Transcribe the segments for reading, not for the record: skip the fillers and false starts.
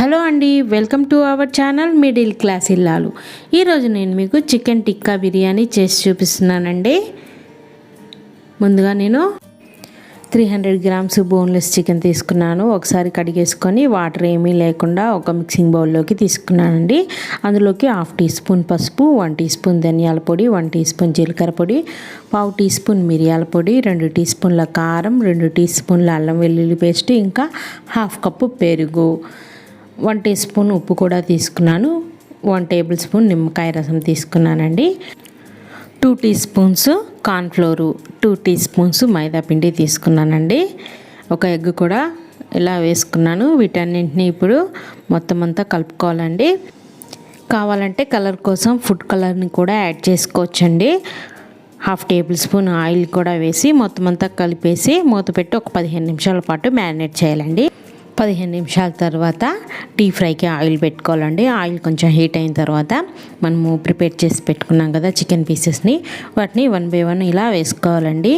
Hello అండి, welcome to our channel middle class ఇల్లాలు. ఈరోజు నేను మీకు చికెన్ టిక్కా బిర్యానీ చేసి చూపిస్తున్నానండి. ముందుగా నేను 300 గ్రామ్స్ బోన్లెస్ చికెన్ తీసుకున్నాను. ఒకసారి కడిగేసుకొని వాటర్ ఏమీ లేకుండా ఒక మిక్సింగ్ బౌల్లోకి తీసుకున్నానండి. అందులోకి 1/2 టీ స్పూన్ పసుపు, 1 టీ స్పూన్ ధనియాల పొడి, 1 టీ స్పూన్ జీలకర్ర పొడి, 1/2 టీ స్పూన్ మిరియాల పొడి, 2 టీ స్పూన్ల కారం, 2 టీ స్పూన్ల అల్లం వెల్లుల్లి పేస్ట్, ఇంకా 1/2 కప్పు పెరుగు, 1 టీ స్పూన్ ఉప్పు కూడా తీసుకున్నాను. 1 టేబుల్ స్పూన్ నిమ్మకాయ రసం తీసుకున్నానండి. 2 teaspoons cornflour, 2 teaspoons maida పిండి తీసుకున్నానండి. ఒక ఎగ్ కూడా ఇలా వేసుకున్నాను. వీటన్నింటినీ ఇప్పుడు మొత్తం అంతా కలుపుకోవాలండి. కావాలంటే కలర్ కోసం ఫుడ్ కలర్ని కూడా యాడ్ చేసుకోవచ్చండి. 1/2 టేబుల్ స్పూన్ ఆయిల్ కూడా వేసి మొత్తం అంతా కలిపేసి మూత పెట్టి ఒక 15 నిమిషాల పాటు మ్యారినేట్ చేయాలండి. 15 నిమిషాల తర్వాత డీప్ ఫ్రైకి ఆయిల్ పెట్టుకోవాలండి. ఆయిల్ కొంచెం హీట్ అయిన తర్వాత మనము ప్రిపేర్ చేసి పెట్టుకున్నాం కదా చికెన్ పీసెస్ని, వాటిని 1 బై 1 ఇలా వేసుకోవాలండి.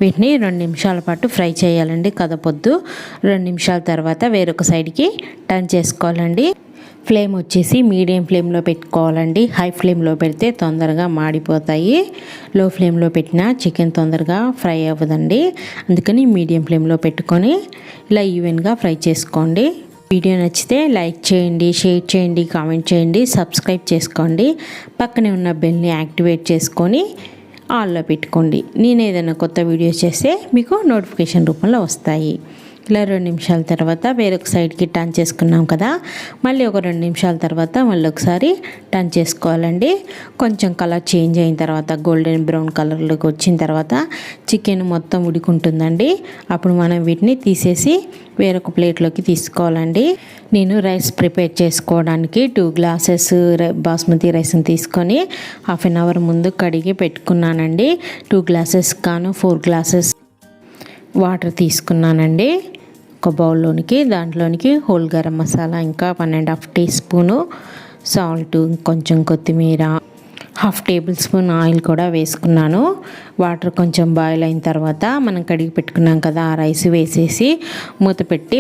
వీటిని 2 నిమిషాల పాటు ఫ్రై చేయాలండి, కదపొద్దు. 2 నిమిషాల తర్వాత వేరొక సైడ్కి టర్న్ చేసుకోవాలండి. ఫ్లేమ్ వచ్చేసి మీడియం ఫ్లేమ్లో పెట్టుకోవాలండి. హై ఫ్లేమ్లో పెడితే తొందరగా మాడిపోతాయి. లో ఫ్లేమ్లో పెట్టినా చికెన్ తొందరగా ఫ్రై అవ్వదండి. అందుకని మీడియం ఫ్లేమ్లో పెట్టుకొని ఇలా ఈవెన్గా ఫ్రై చేసుకోండి. వీడియో నచ్చితే లైక్ చేయండి, షేర్ చేయండి, కామెంట్ చేయండి, సబ్స్క్రైబ్ చేసుకోండి. పక్కనే ఉన్న బెల్ని యాక్టివేట్ చేసుకొని ఆల్లో పెట్టుకోండి. నేను ఏదైనా కొత్త వీడియోస్ చేస్తే మీకు నోటిఫికేషన్ రూపంలో వస్తాయి. ఇలా 2 నిమిషాల తర్వాత వేరొక సైడ్కి టర్న్ చేసుకున్నాం కదా, మళ్ళీ ఒక 2 నిమిషాల తర్వాత మళ్ళీ ఒకసారి టర్న్ చేసుకోవాలండి. కొంచెం కలర్ చేంజ్ అయిన తర్వాత గోల్డెన్ బ్రౌన్ కలర్లోకి వచ్చిన తర్వాత చికెన్ మొత్తం ఉడుకుంటుందండి. అప్పుడు మనం వీటిని తీసేసి వేరొక ప్లేట్లోకి తీసుకోవాలండి. నేను రైస్ ప్రిపేర్ చేసుకోవడానికి 2 గ్లాసెస్ బాస్మతి రైస్ని తీసుకొని 1/2 అవర్ ముందు కడిగి పెట్టుకున్నానండి. 2 గ్లాసెస్ కాను 4 గ్లాసెస్ వాటర్ తీసుకున్నానండి. ఒక బౌల్లోనికి దాంట్లోనికి హోల్ గరం మసాలా, ఇంకా 1.5 టీ స్పూను సాల్ట్, కొంచెం కొత్తిమీర, 1/2 టేబుల్ స్పూన్ ఆయిల్ కూడా వేసుకున్నాను. వాటర్ కొంచెం బాయిల్ అయిన తర్వాత మనం కడిగి పెట్టుకున్నాం కదా ఆ రైస్ వేసేసి మూత పెట్టి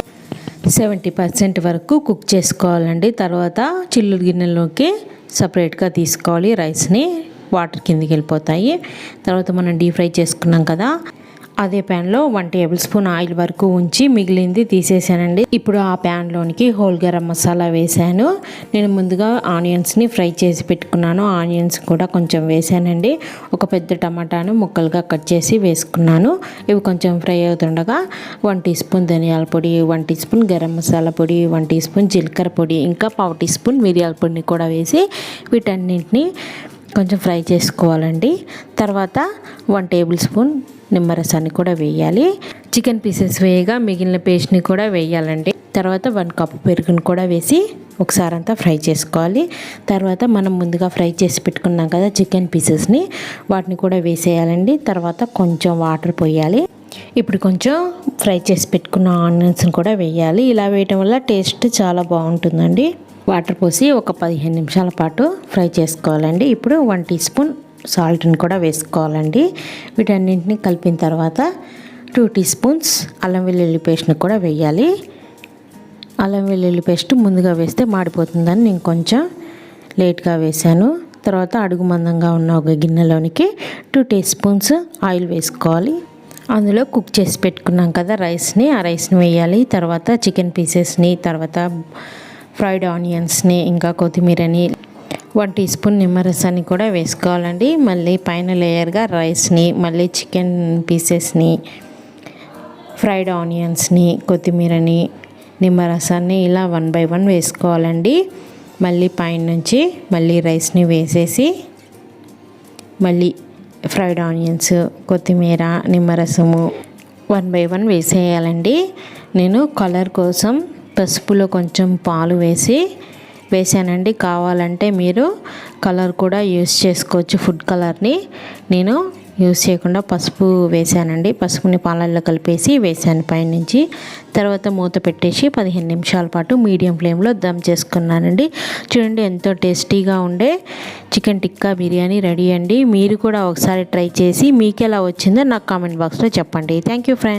70% వరకు కుక్ చేసుకోవాలండి. తర్వాత చిల్లులు గిన్నెలోకి సపరేట్గా తీసుకోవాలి. రైస్ని వాటర్ కిందికి వెళ్ళిపోతాయి. తర్వాత మనం డీప్ ఫ్రై చేసుకున్నాం కదా, అదే ప్యాన్లో 1 టేబుల్ స్పూన్ ఆయిల్ వరకు ఉంచి మిగిలింది తీసేసానండి. ఇప్పుడు ఆ ప్యాన్లోనికి హోల్ గరం మసాలా వేసాను. నేను ముందుగా ఆనియన్స్ని ఫ్రై చేసి పెట్టుకున్నాను. ఆనియన్స్ కూడా కొంచెం వేసానండి. ఒక పెద్ద టమాటాను ముక్కలుగా కట్ చేసి వేసుకున్నాను. ఇవి కొంచెం ఫ్రై అవుతుండగా 1 టీ స్పూన్ ధనియాల పొడి, 1 టీ స్పూన్ గరం మసాలా పొడి, 1 టీ స్పూన్ జీలకర్ర పొడి, ఇంకా 1/2 టీ స్పూన్ మిరియాల పొడిని కూడా వేసి వీటన్నింటినీ కొంచెం ఫ్రై చేసుకోవాలండి. తర్వాత 1 టేబుల్ స్పూన్ నిమ్మరసాన్ని కూడా వేయాలి. చికెన్ పీసెస్ వేయగా మిగిలిన పేస్ట్ని కూడా వేయాలండి. తర్వాత 1 కప్పు పెరుగుని కూడా వేసి ఒకసారి అంతా ఫ్రై చేసుకోవాలి. తర్వాత మనం ముందుగా ఫ్రై చేసి పెట్టుకున్నాం కదా చికెన్ పీసెస్ని, వాటిని కూడా వేసేయాలండి. తర్వాత కొంచెం వాటర్ పోయాలి. ఇప్పుడు కొంచెం ఫ్రై చేసి పెట్టుకున్న ఆనియన్స్ని కూడా వేయాలి. ఇలా వేయటం వల్ల టేస్ట్ చాలా బాగుంటుందండి. వాటర్ పోసి ఒక 15 నిమిషాల పాటు ఫ్రై చేసుకోవాలండి. ఇప్పుడు 1 టీ స్పూన్ సాల్ట్ని కూడా వేసుకోవాలండి. వీటన్నింటినీ కలిపిన తర్వాత 2 టీ స్పూన్స్ అల్లం వెల్లుల్లి పేస్ట్ని కూడా వేయాలి. అల్లం వెల్లుల్లి పేస్ట్ ముందుగా వేస్తే మాడిపోతుందని నేను కొంచెం లేట్గా వేసాను. తర్వాత అడుగు మందంగా ఉన్న ఒక గిన్నెలోనికి 2 టీ స్పూన్స్ ఆయిల్ వేసుకోవాలి. అందులో కుక్ చేసి పెట్టుకున్నాం కదా రైస్ని, ఆ రైస్ని వేయాలి. తర్వాత చికెన్ పీసెస్ని, తర్వాత ఫ్రైడ్ ఆనియన్స్ని, ఇంకా కొత్తిమీరని, 1 టీ స్పూన్ నిమ్మరసాన్ని కూడా వేసుకోవాలండి. మళ్ళీ పైన లేయర్గా రైస్ని, మళ్ళీ చికెన్ పీసెస్ని, ఫ్రైడ్ ఆనియన్స్ని, కొత్తిమీరని, నిమ్మరసాన్ని ఇలా 1 బై 1 వేసుకోవాలండి. మళ్ళీ పైన నుంచి మళ్ళీ రైస్ని వేసేసి మళ్ళీ ఫ్రైడ్ ఆనియన్స్, కొత్తిమీర, నిమ్మరసము 1 బై 1 వేసేయాలండి. నేను కలర్ కోసం పసుపులో కొంచెం పాలు వేసానండి. కావాలంటే మీరు కలర్ కూడా యూస్ చేసుకోవచ్చు, ఫుడ్ కలర్ని. నేను యూస్ చేయకుండా పసుపు వేసానండి. పసుపుని పాలల్లో కలిపేసి వేసాను పైనుంచి. తర్వాత మూత పెట్టేసి 15 నిమిషాల పాటు మీడియం ఫ్లేమ్లో దమ్ చేసుకున్నానండి. చూడండి ఎంతో టేస్టీగా ఉండే చికెన్ టిక్కా బిర్యానీ రెడీ అండి. మీరు కూడా ఒకసారి ట్రై చేసి మీకు ఎలా వచ్చిందో నాకు కామెంట్ బాక్స్లో చెప్పండి. Thank you friends.